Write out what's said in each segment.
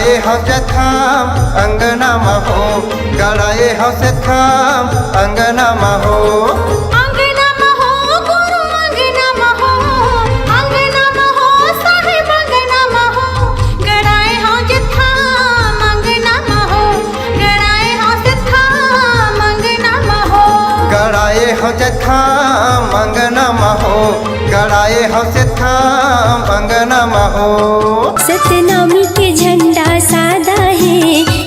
गड़ाए हौसे थाम अंगना महो, गड़ाए हौसे थाम अंगना महो। गड़ाए हौसे थाम अंगना महो, गड़ाए हौसे थाम अंगना महो। सतनामी के झंडा सादा है,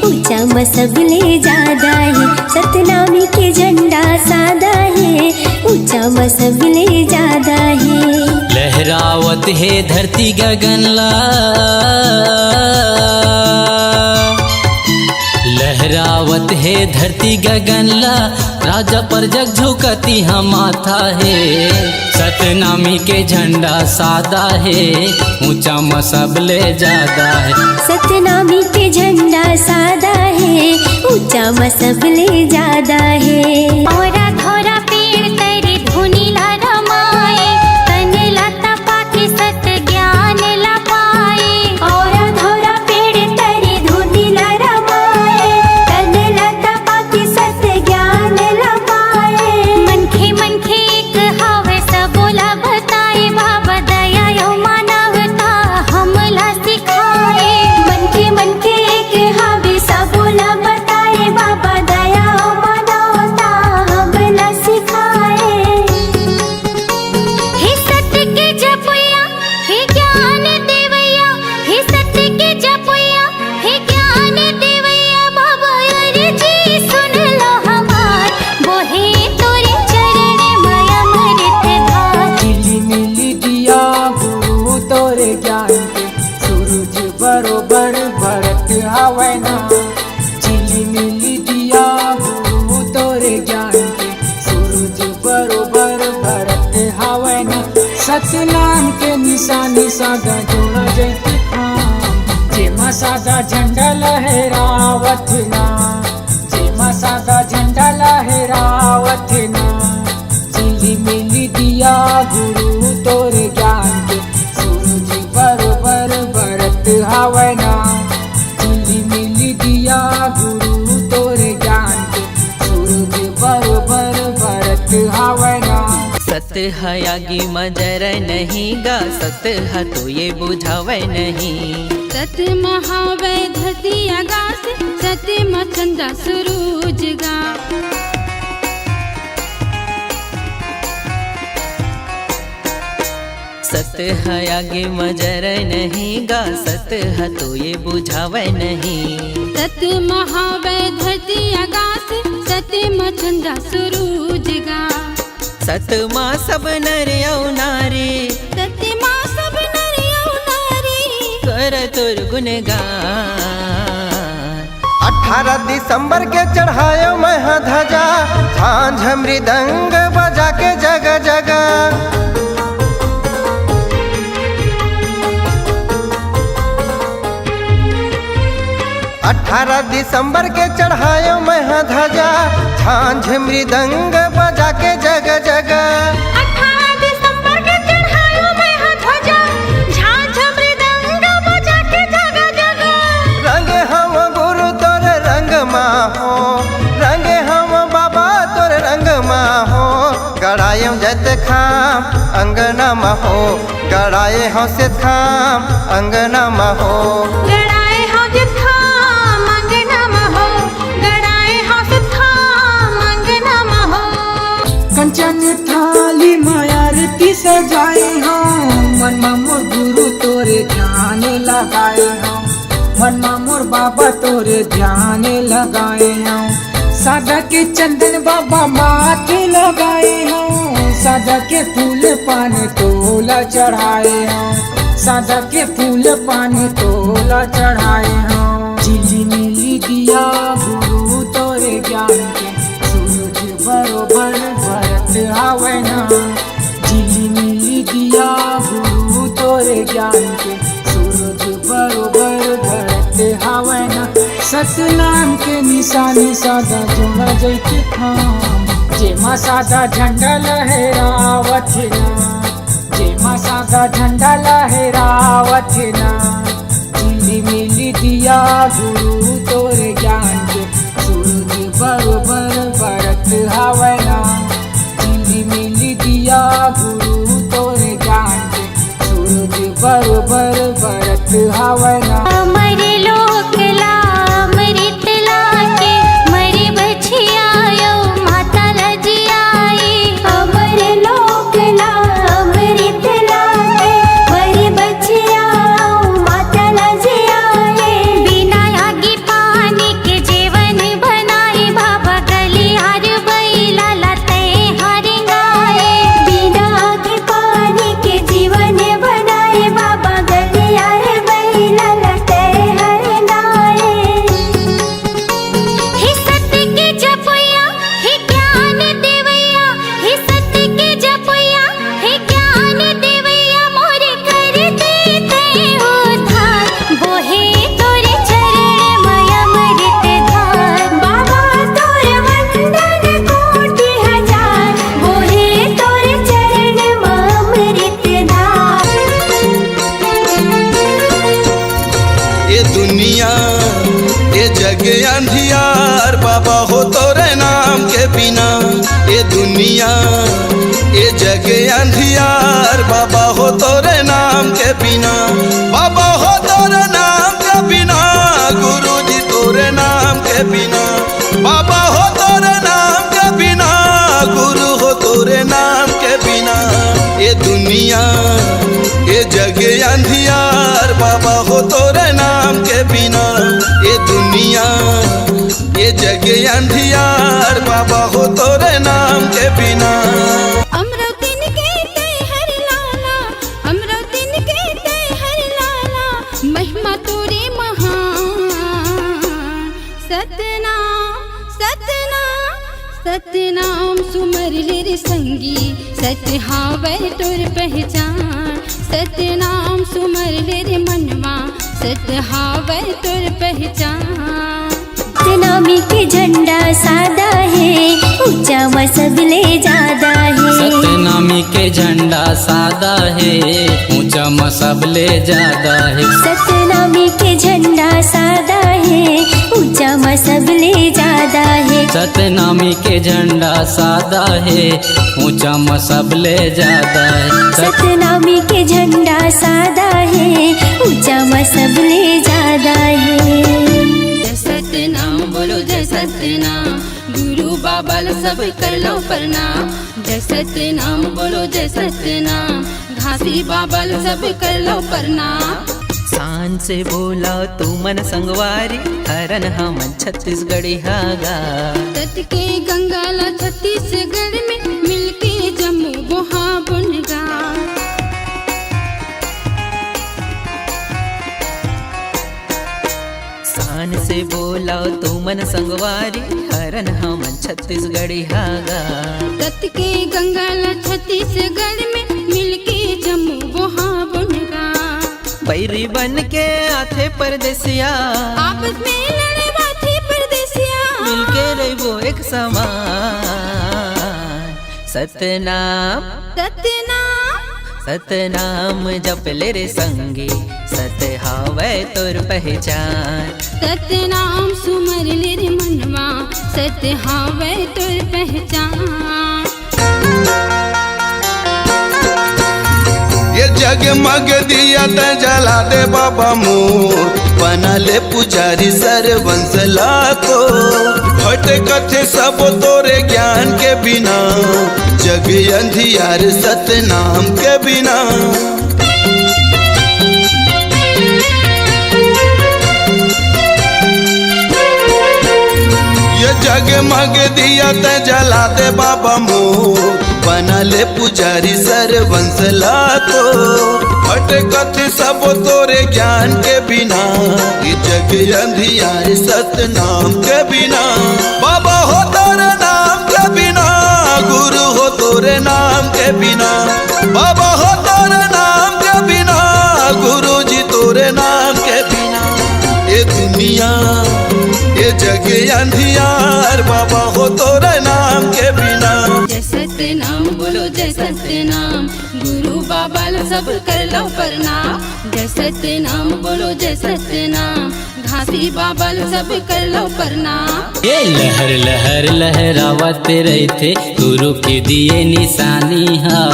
ऊंचा मसबले ज्यादा है। सतनामी के झंडा सादा है, ऊंचा मसबले ज्यादा है। लहरावत है धरती गगनला, लहरावत है धरती गगनला, राजा पर जग झुकती हम माथा है। सतनामी के झंडा सादा है, ऊंचा मसबले ज्यादा है। सतनामी के झंडा सादा है, ऊंचा मसबले ज्यादा है। औरा धोरा पेड़ तेरे धुनी ला रमाए, तन लता पाके सत ज्ञान ला पाए। औरा धोरा पेड़ तेरे धुनी ला रमाए, तन लता पाके सत ज्ञान ला पाए। मन खे एक हावे सबोला बताए, बाबा दया यो मानवता हमला सिखाए। मन खे एक हावे सबोला बताए, बाबा दया यो मानवता हमला सिखाए। हे सत्य के जपया हे ज्ञान देवैया, हे सत्य के जपया हे ज्ञान देवैया। बाबा अर्जी सुन लो हमार, बोहे तोरे चरण माया अमृत धार। मिली मिली दिया गुरु तोरे ज्ञान के, सूरज बरोबर भरत हवै ना। चिली मिली दिया गुरु तोरे ज्ञान के, सूरज बरोबर भरत हवै ना। सतनाम के निशानी सादा जोड़ा जैती खाम, जेमा सादा झंडा लहरावत ना, जेमा सादा झंडा लहरावत ना। चिली मिली दिया गुरु तोरे ज्ञान के, सूरज बरोबर भरत हवै ना। चिली मिली दिया गुरु तोरे ज्ञान के, सूरज बरोबर भरत हवै ना। सत है आगे मजर नहीं गा, सत है तो ये बुझावे नहीं। सत महावै धरती आकाश, सत्य मचंदा सूरज गा। सत है आगे मजर नहीं गा, सत है तो ये बुझावे नहीं। सत महावै धरती आकाश, सत्य मचंदा सूरज गा। सत माँ सब नर औ नारी, सत्य माँ सब नर औ नारी, कर तुर गुनगान। 18 दिसंबर के चढ़ायो मैं ध्वजा, झांझ मृदंग बजा के जगह जगह। 18 दिसंबर के चढ़ायो मैं ध्वजा, झांझ मृदंग बजा के जगह जगह। 18 दिसंबर के चढ़ायो मैं ध्वजा, झांझ मृदंग बजा के जगह जगह। रंगे हम गुरु तोरे रंग माहो, रंगे हम बाबा तोरे रंग माहो। गड़ायो जत खाम अंगना महो, गड़ाए हौसे थाम अंगना महो। गड़ाए हौसे थाम अंगना महो, गड़ाए हौसे थाम अंगना महो। कंचन थाली मायारती सजाए हम, मन मोर गुरु तोरे ध्यान लगाए हम। मन मोर बाबा तोरे ध्यान लगाए हम। सादा के चंदन बाबा माथे लगाए हम, सादा के फूल पान तोला चढ़ाए हम। सादा के फूल पान तोला चढ़ाए हम। झिली मिली दिया गुरु तोरे ज्ञान के, सूरज बरोबर भरत हवै ना। झिली मिली दिया गुरु तोरे ज्ञान के, सूरज बरोबर भरत हवै ना। सतनाम के निशानी सादा जोड़ा जैती खाम, जेमा सादा झंडा लहरावत ना, जेमा सादा झंडा लहरावत ना। झिलिमिली दिया गुरु तोरे ज्ञान के सूरज बरोबर बरत हवना झिलिमिली दिया गुरु तोरे ज्ञान के सूरज बरोबर बरत हवना अमर लोक ला अमृत लाके मरे बछिया यो माता लजियाई अमर लोक ला अमृत लाके मरे बछिया माता लजियाई बिना आगे पानी के जीवन बनाए बाबा गलियार बैला लते हर गाए बिना आगे पानी के जीवन बनाए बाबा गलियार बैला लते हर गाए हे सत्य के जपया हे ज्ञान देवैया हे सत्य के जपया हे ज्ञान देवैया मोरे कर देते हो धार बोहे तोरे चरण माया मृत धार बाबा तोरे वंदन कोटि हजार बोहे तोरे चरण माया मृत धार ये दुनिया ये जग अंधियार बाबा हो तोरे नाम के बिना ये दुनिया ये जग अंधियार बाबा हो तोरे नाम के बिना बाबा हो तोरे नाम के बिना गुरु जी तोरे नाम के बिना बाबा हो तोरे नाम के बिना गुरु हो तोरे नाम के बिना ये दुनिया ये जग अंधियार बाबा हो तोरे नाम के बिना ये दुनिया ये जग अंधियार बाबा हो तोरे नाम के बिना अमरावतीन के ते हर लाला अमरावतीन के ते हर लाला महिमा तोरे महान सतनाम सतनाम सतनाम सुमर रे संगी सत्य हावे तोर पहचान सतनाम सुमर रे मनवा सत्य हावे तोर पहचान सतनामी के झंडा सादा है ऊंचा मसबले ज्यादा है सतनामी के झंडा सादा है ऊंचा मसबले ज्यादा है सतनामी के झंडा सादा है ऊंचा मसबले ज्यादा है सतनामी के झंडा सादा है ऊंचा मसबले ज्यादा है सतनामी के झंडा सादा है ऊंचा मसबले ज्यादा है जय सतनाम बोलो जय सतनाम गुरु बाबा ला सब कर लो प्रणाम जय सतनाम बोलो जय सतनाम घासी बाबा ला सब कर लो प्रणाम शान से बोला तू मन संगवारी हरन हमन छत्तीसगढ़ी हागा तट के गंगा ला छत्तीसगढ़ में मिलके जम्मू बोहा बुनगा शान से बोला तू मन संगवारी हरन हमन छत्तीसगढ़ी हागा तट के गंगा ला छत्तीसगढ़ में मिलके जम्मू बोहा बुनगा बैरी बन के आथे परदेसिया आपस में लड़े बाथी परदेसिया मिलके रहो एक समान सतनाम सतनाम सतनाम जपले रे संगी सत हावे तोर पहचान सतनाम सुमर ले रे मनवा सत्य हावे तोर पहचान ये जगमग दिया त जला दे बाबा मोर बना ले पुजारी सरवंश लाको हट कथे सब तोरे ज्ञान के बिना जग अंधियार सतनाम के बिना ये जगमग दिया त जला दे बाबा मोर बना ले पुजारी सरवंश लाको हट कथे सब तोरे ज्ञान के बिना ये जग अंधियार सतनाम के बिना बाबा हो तोरे नाम के बिना गुरु हो तोरे नाम के बिना बाबा हो तोरे नाम के बिना गुरु जी तोरे नाम के बिना ये दुनिया ये जग अंधियार बाबा हो तोरे नाम के बिना जय सतनाम बोलो जय सतनाम गुरु बाबा सब कर लो प्रणाम। जय सतनाम बोलो जय सतनाम, घासी बाबा सब कर लो प्रणाम। ये लहर लहर लहरावत रहते गुरु के दिए निशानी हा,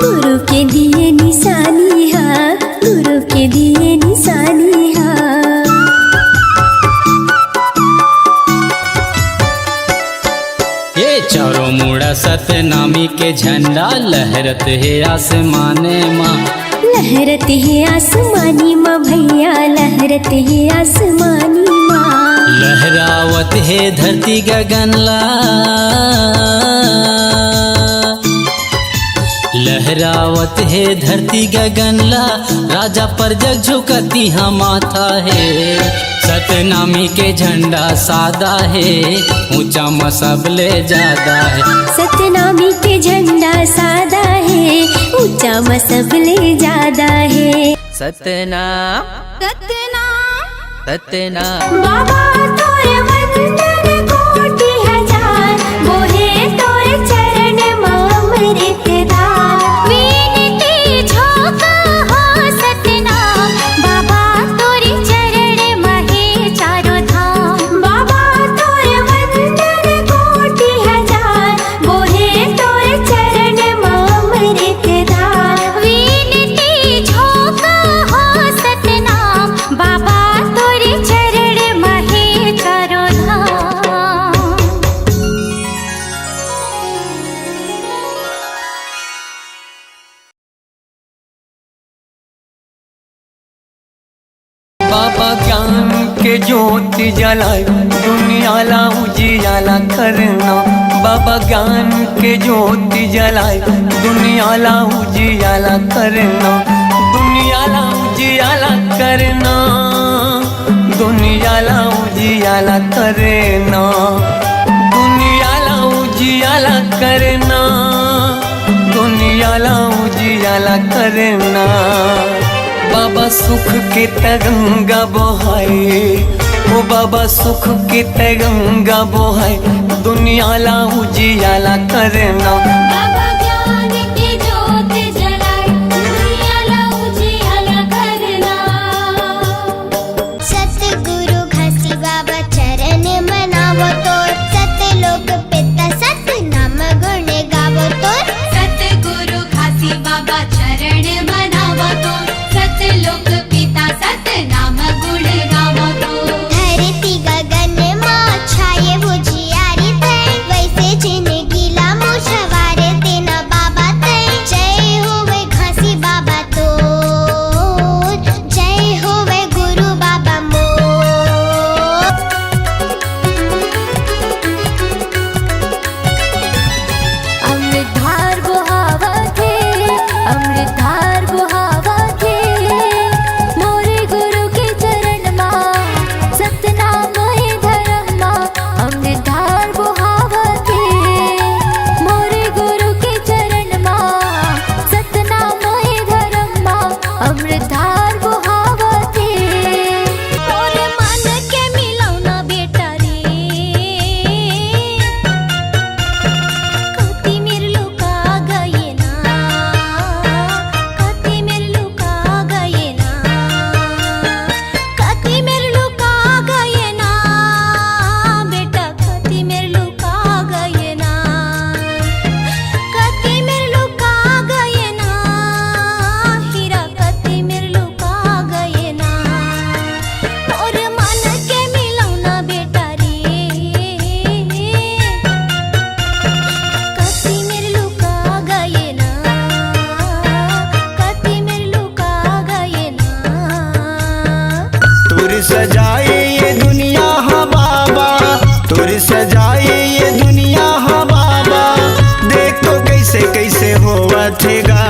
गुरु के दिए निशानी हा, गुरु के दिए निशानी हा। ये चारों मुड़ा सतनामी के झंडा लहरत है आसमाने माँ, लहरत है आसमानी माँ भैया, लहरत है आसमानी माँ। लहरावत है धरती गगनला, लहरावत है धरती गगनला, राजा पर जग झुकती हाँ माथा है। सतनामी के झंडा सादा है, ऊंचा मसबले ज्यादा है। सतनामी के झंडा सादा है, ऊंचा मसबले ज्यादा है। सतनाम सतनाम सतनाम बाबा तोरे वंदन कोटि हजार, मोहे तोरे चरण अमृत दान। विनती झोंका हो सतनाम, बाबा तोरे चरण महे चारों धाम। बाबा तोरे वंदन कोटि हजार, मोहे तोरे चरण अमृत दान। विनती झोंका हो सतनाम, बाबा तोरे चरण महे चारों धाम। बाबा ज्ञान के ज्योति जलाए, दुनिया ला उजियाला करना। बाबा ज्ञान के ज्योति जलाए, दुनिया ला उजियाला करना। दुनिया ला उजियाला करना, दुनिया ला उजियाला करना। दुनिया ला उजियाला करना, दुनिया ला उजियाला करना। बाबा सुख के तरंगा बहाए, ओ बाबा सुख के तरंगा बहाए, दुनिया ला उजियाला करना। बाबा ज्ञान की ज्योत जलाए, दुनिया ला उजियाला करना। सतगुरु घासी बाबा चरण मनावो तोर, सतलोक पिता सतनाम गुण गावो तोर। सतगुरु घासी बाबा चरण मनावो तोर, सतलोक पिता सतनाम गुण गावो तोर। धरती गगन माँ छाये उजियारी तय, वैसे जिंदगी ला मुशवारे देना बाबा तय। जय होवे घासी बाबा तोर, जय होवे गुरु बाबा मोर। अमृतधार बुहावत है, अमृतधार बुहावत है, मोरे गुरु के चरण माँ, सतनाम है धर्म माँ। अमृतधार बुहावत है, मोरे गुरु के चरण माँ, सतनाम है धर्म माँ। अमृतधार बुहावत है, मोरे मन के मिलौना बेटा रे। कति मेरे लुका गए ना, कति मेरे लुका गए ना, कति मेरे लुका गए ना बेटा, कति मेरे लुका गए ना, कति मेरे लुका गए ना हीरा, कति मेरे लुका गए ना। और मन के मिलौना बेटा रे, कति मेरे लुका गए ना, कति मेरे लुका गए ना। तुर सजाए ये दुनिया हाँ बाबा, तुर सजाए ये दुनिया हाँ बाबा। देख तो कैसे कैसे होवा थेगा,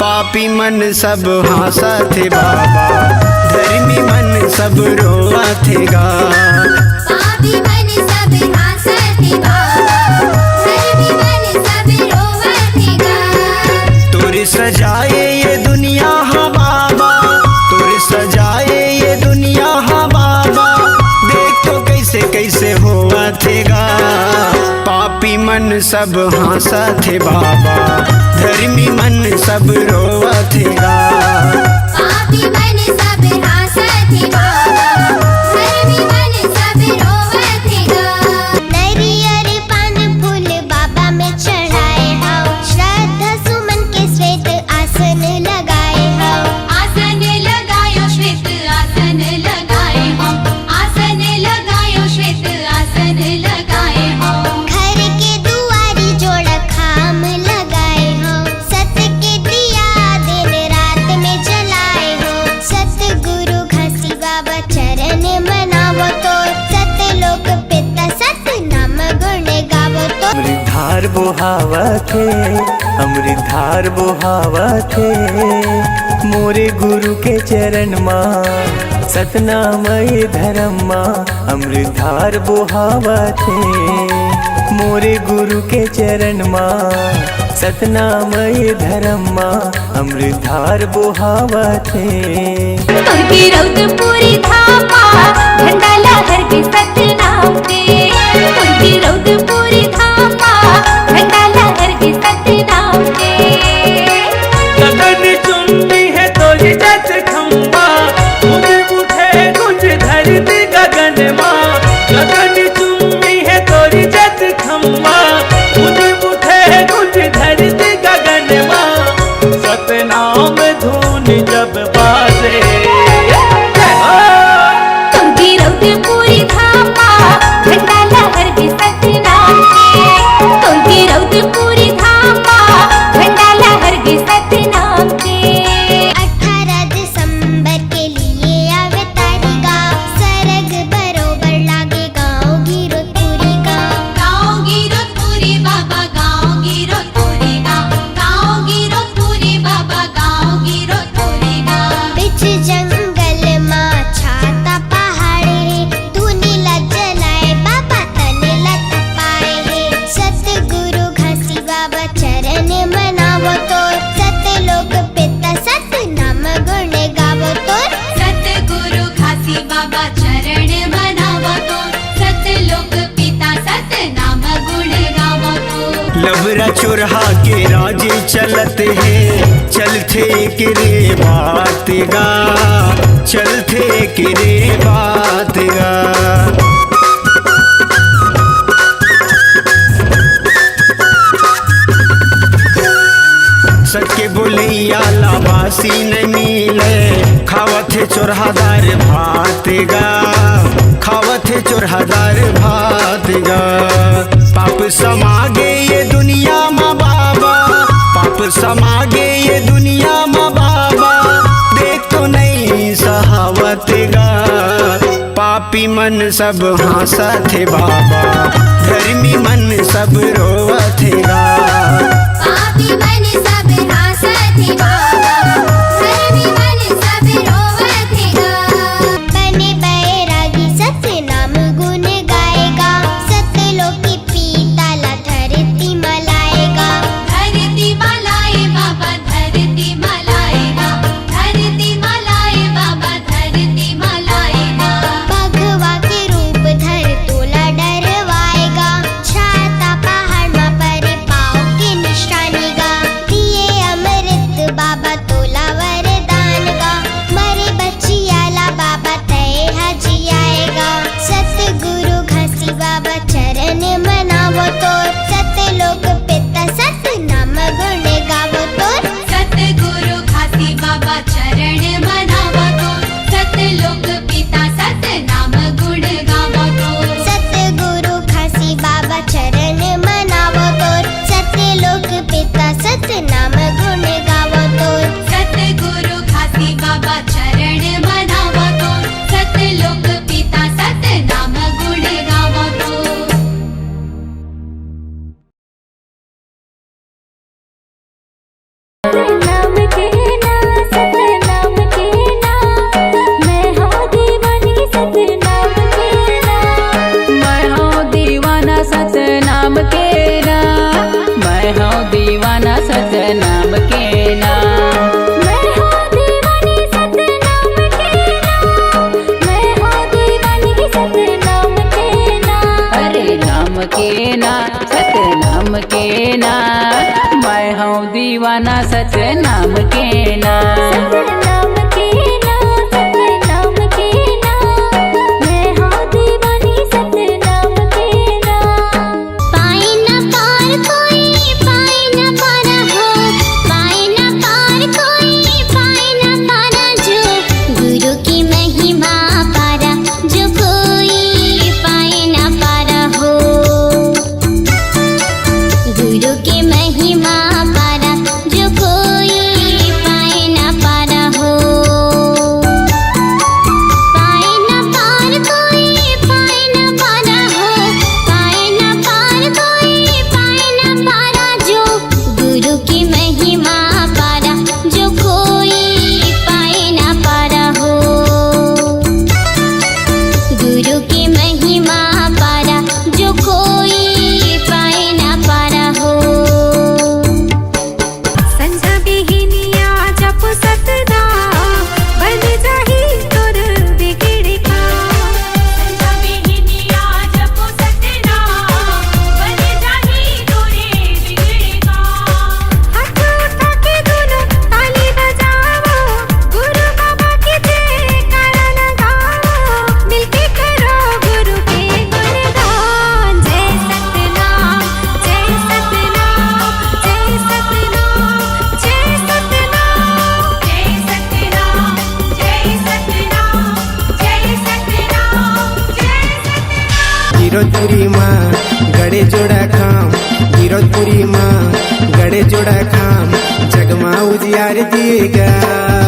पापी मन सब हंसा थे बाबा, धर्मी मन सब रोवा थेगा। पापी मन सब हासते बाबा, धर्मी मन सब रोवतेगा। तुर सजाए ये दुनिया हाँ बाबा, तुर सजाए ये दुनिया हाँ बाबा। देख तो कैसे कैसे होवा थेगा, पापी मन मन सब हंसत हे बाबा, धर्मी मन सब रोवत हे गा। पापी मन सब हंसत हे बाबा, धर्मी मन सब रोवत हे गा। नरियर पान फूल बाबा में चढ़ाए हाओ, श्रद्धा सुमन के श्वेत आसन लगाए हाओ। आसन लगायो श्वेत आसन लगाए हो, आसन लगायो श्वेत आसन लगाए हो। घर के दुआरी जोड़ खाम लगाए हो, सत्य के दिया दिन रात में जलाए हो। सतगुरु घसी बाबा चरण मनावो तो, सत्य लोक पिता सत्य नाम गुण गावो तो। अमृतधार बोहावत है, अमृतधार बोहावत है, मोरे गुरु के चरण माँ सतनामय धर्म माँ। अमृतधार बोहावत है, मोरे गुरु के चरण माँ सतनामय धर्म माँ। अमृतधार बोहावत है। तुरकी रौदपुरी धामा झंडा लहर के सतनाम के। तुरकी रौदपुरी धामा झंडा लहर के सतनाम के। गगन चुम्बी है तोरी जस खम्बा, उठे गुंज धरती गगन माँ। गगन चुम्बी है तोरी जस खम्बा, उठे गुंज धरती गगन माँ। सतनाम धून जब बाजे, तुरकी रौदपुरी धामा झंडा लहर के सतनाम के। तुरकी रौदपुरी धामा झंडा लहर के सतनाम के। 18 दिसंबर के लिए अवतारी गाँव, सरग बरोबर लागे गाँव गिरोधपुरी गाँव। गाँव गिरोधपुरी बाबा गाँव गिरोधपुरी गाँव, गाँव गिरोधपुरी बाबा गाँव गिरोधपुरी गाँव। बिच जंगल माँ छाता पहाड़े, तू नीला जलाए बाबा तने लत पाए है। सतगुरु घसी बाबा चरण मनावो तो, सत्य लोक पिता सत्य नाम गुण गावो तो। सतगुरु घसी बाबा चरण मनावो तो, सत्य लोक पिता सत्य नाम गुण गावो तो। लबरा चोरहा के राजे चलत है, चलते के रे बात गा, चलते के रे बात गा। सके बोलैया लाबासी न मिले, खावत है चोरहादार भात गा, खावत है चोरहादार भात गा। पाप समागे ये दुनिया माँ बाबा, पाप समागे ये दुनिया माँ बाबा, देख तो नहीं सहावत गा। पापी मन सब हंसत हे बाबा, धर्मी मन सब रोवत गा। पापी मन सब हंसत हे बाबा, धर्मी मन सब रोवत हे गा। बने बैरागी सत्य नाम गुण गाएगा, सत्य लोकी पीता ला धरती मलाएगा। धरती मलाए बाबा धरती मलाएगा, धरती मलाए बाबा धरती मलाएगा। भगवा के रूप धर तोला डरवाएगा, छाता पहाड़ मा पर पाँव के निशानी गा। दिए अमृत बाबा तोला वरदान गा, मरे बचियाला बाबा तय हजी आएगा। सतगुरु घसी बाबा चरण मनावो तो, सत्य लोक पिता सत्य नाम गुण गावो तो। सतगुरु घसी बाबा चरण मनावो तो, सत्य लोक पिता सत्य नाम गुण गावो तो। सतगुरु घसी बाबा चरण मनावो तो, सत्य लोक पिता सत्य नाम गुण गावो तो। सतगुरु घसी बाबा चरण मनावो तो, सत्य लोक पिता सत्य नाम गुण गावो तो। नाम के ना सतनाम के ना, मैं हूँ दीवानी सतनाम के ना। मैं हूँ दीवाना सतनाम के ना, मैं हूँ दीवाना सतनाम के ना। मैं हूँ दीवानी सतनाम के ना, मैं हूँ दीवानी सतनाम के ना। अरे नाम के ना सतनाम नाम के ना, मैं हूँ दीवाना सतनाम के ना। सतनाम के ना, सतनाम के ना, मैं हूँ दीवानी सतनाम के ना। पाए न पार कोई पाए न पार हो, पाए न पार कोई पाए न पार जो, गुरु की महिमा पारा जो कोई पाए न पार हो। गुरु की महिमा पारा जो कोई पाए न पार हो। पाए न पार कोई पाए न पार हो, पाए न पार कोई पाए न पार जो, गुरु की महिमा पारा जो कोई पाए न पार हो। गुरु की महिमा पारा जो कोई पाए न पार हो। संझा बिहिनिया जप सतनाम, बन जाही तोर बिगड़ का। संझा बिहिनिया जप सतनाम, बन जाही तोरे बिगड़ का। हाथ उठा के दोनों ताली बजाओ, गुरु बाबा की जयकारा लगाओ, मिलके करो गुरु के गुणगान। जय सतनाम, जय सतनाम, जय सतनाम, जय सतनाम, जय सतनाम, जय सतनाम, जय सतनाम, जय सतनाम। गिरोधपुरी माँ गड़े जोड़ा खाम, गिरोधपुरी माँ गड़े जोड़ा खाम, जगमा उजियार दिएगा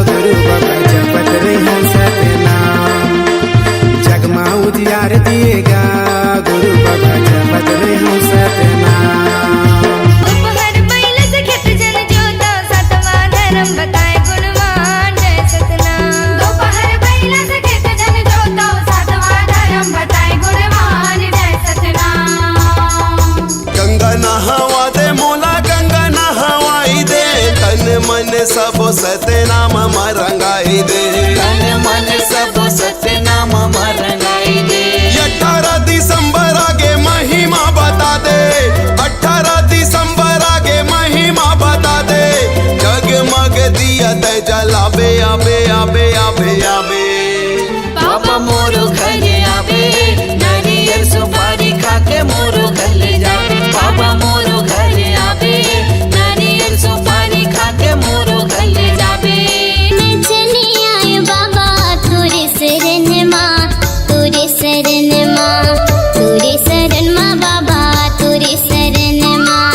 गुरु बाबा जपत रही सतनाम। जगमा उजियार दिएगा गुरु बाबा जपत रही सतनाम। उपहर बैल से खेत जल जोता, सतवा धर्म बताए गुणवान। जय सतनाम। दोपहर बैल से खेत जल जोता, सतवा धर्म बताए गुणवान। जय सतनाम। गंगा नहावा दे मोला, गंगा नहवाई दे, तन मन सब सतनाम रंगाई दे। तन मन सब सतनाम रंगाई दे। 18 दिसंबर आगे महिमा बता दे, 18 दिसंबर आगे महिमा बता दे, जगमग दिया ते जलाबे आबे आबे आबे आबे। बाबा मोरो घर आवे, नारियल सुपारी खा के मोरो घर ले जावे। बाबा मोरो घर आवे, नारियल सुपारी खा के मोरो घर ले जावे। मैं चली आई बाबा तोरे शरण माँ, तोरे शरण माँ, तोरे शरण माँ बाबा, तोरे शरण माँ,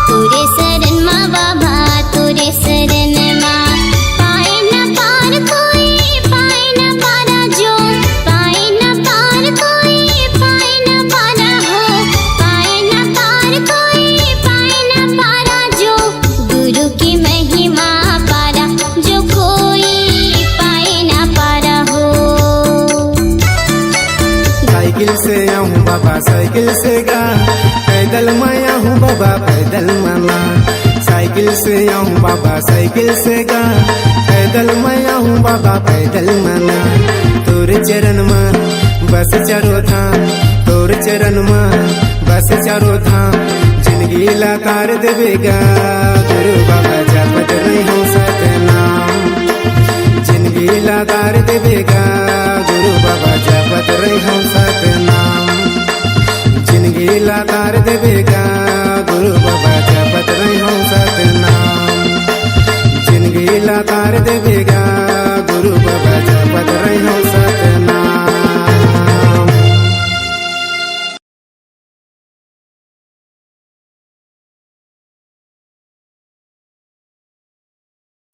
तोरे शरण माँ बाबा, तोरे शरण माँ। पाए न पार कोई पाए न पार जो, पाए न पार कोई पाए न पार हो, पाए न पार कोई पाए न पार जो, गुरु की महिमा पारा जो कोई पाए न पार हो। साइकिल से आऊँ बाबा साइकिल से गा, पैदल मैं आऊँ बाबा पैदल मना। साइकिल से आऊँ बाबा साइकिल से गा, पैदल मैं आऊँ बाबा पैदल मना। तोर चरण में बस चारो धाम, तोर चरण में बस चारो धाम, जिंदगी लाकार देवेगा गुरु बाबा जपत रही सतनाम। जिंदगी लाकार देवेगा गुरु बाबा जपत रही सतनाम। जिंदगी लाकार देवेगा गुरु बाबा जपत रही सतनाम। जिंदगी लाकार देवेगा गुरु बाबा